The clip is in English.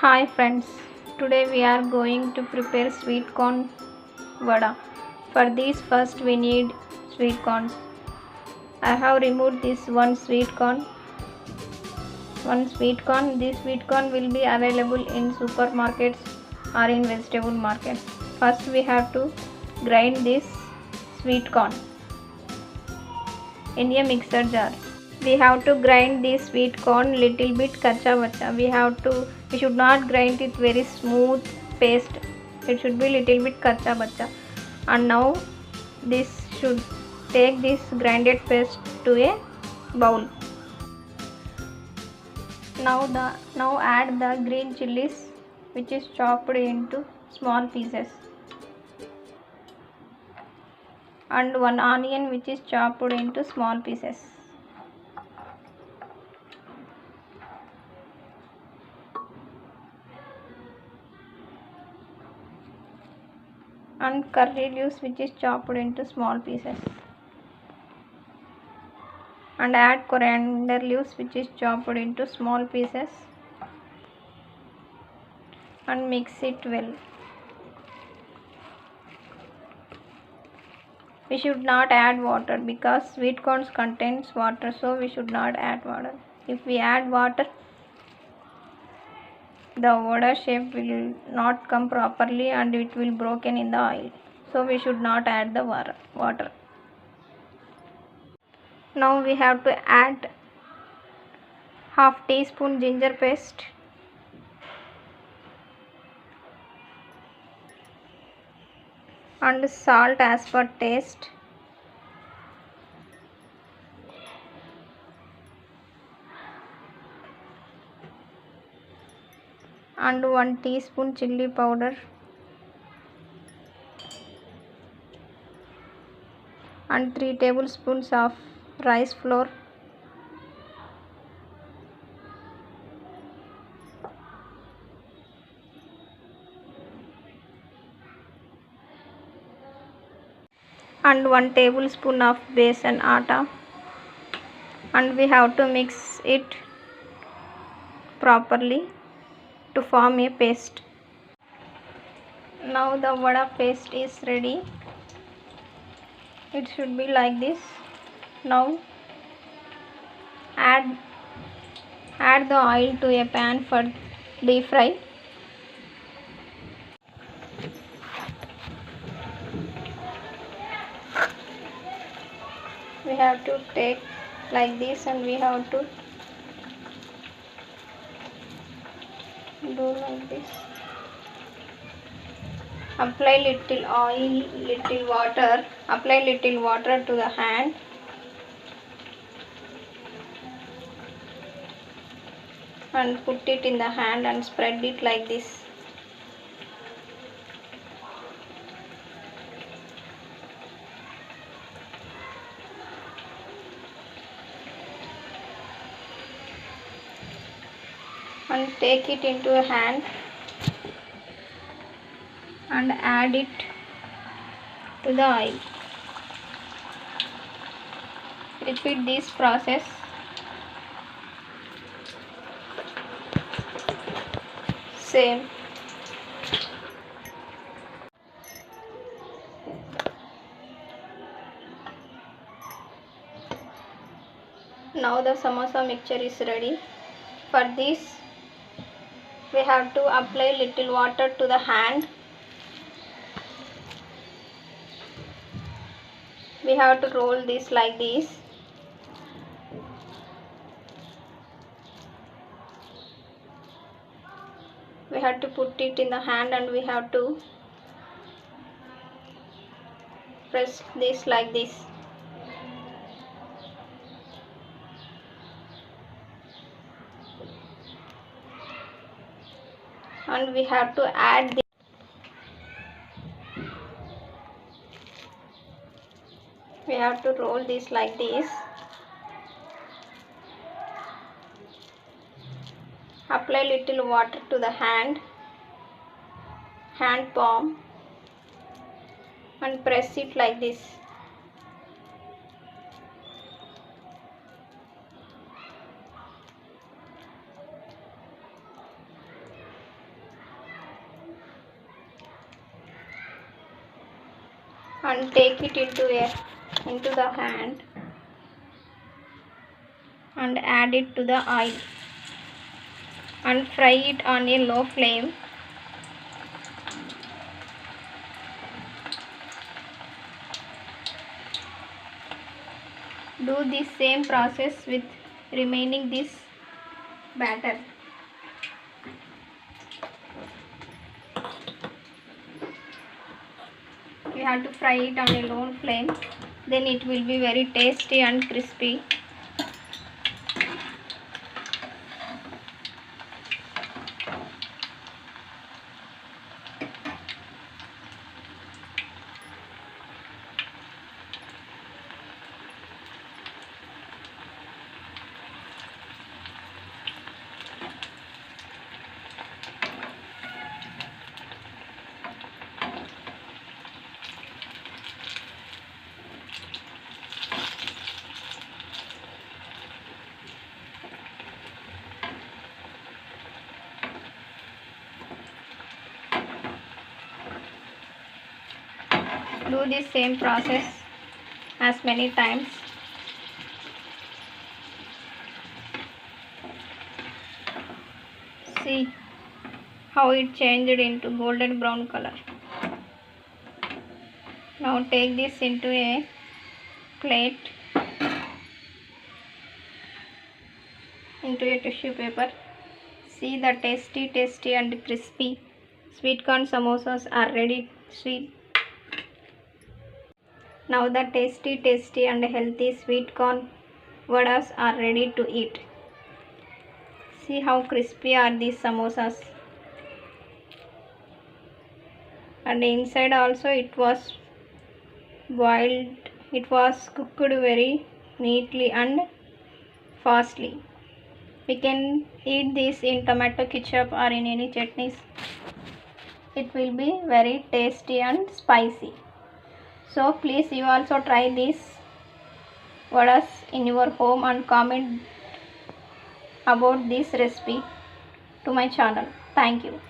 Hi friends, today we are going to prepare sweet corn vada. For this first we need sweet corn. I have removed this one sweet corn. This sweet corn will be available in supermarkets or in vegetable markets. First we have to grind this sweet corn in a mixer jar. We have to grind this sweet corn little bit kacha bacha. We should not grind it very smooth paste. It should be little bit kacha bacha. And now this should take this grinded paste to a bowl. Now add the green chilies which is chopped into small pieces, and one onion which is chopped into small pieces. And curry leaves which is chopped into small pieces, and add coriander leaves which is chopped into small pieces, and mix it well. We should not add water because sweet corn contains water, so we should not add water. If we add water, the vada shape will not come properly and it will broken in the oil, so we should not add the water. Now we have to add half teaspoon ginger paste, and salt as per taste, and 1 teaspoon chili powder, and 3 tablespoons of rice flour, and 1 tablespoon of besan atta, and we have to mix it properly to form a paste. Now the vada paste is ready. It should be like this. Now add the oil to a pan for deep fry. We have to take like this, and we have to do like this. Apply little oil, little water. Apply little water to the hand, and put it in the hand and spread it like this. And take it into a hand and add it to the oil. Repeat this process. Same. Now the samosa mixture is ready. For this we have to apply little water to the hand. We have to roll this like this. We have to put it in the hand, and we have to press this like this. And we have to add this. We have to roll this like this. Apply little water to the hand palm, and press it like this. and take it into the hand and add it to the oil and fry it on a low flame. Do the same process with remaining this batter. We have to fry it on a low flame, then it will be very tasty and crispy. Do the same process as many times. See how it changed into golden brown color. Now take this into a plate, into a tissue paper. See, the tasty and crispy sweet corn samosas are ready. Now the tasty and healthy sweet corn vadas are ready to eat. See how crispy are these samosas. And inside also it was boiled, it was cooked very neatly and fastly. We can eat this in tomato ketchup or in any chutneys. It will be very tasty and spicy. So please you also try these vadas in your home and comment about this recipe to my channel. Thank you.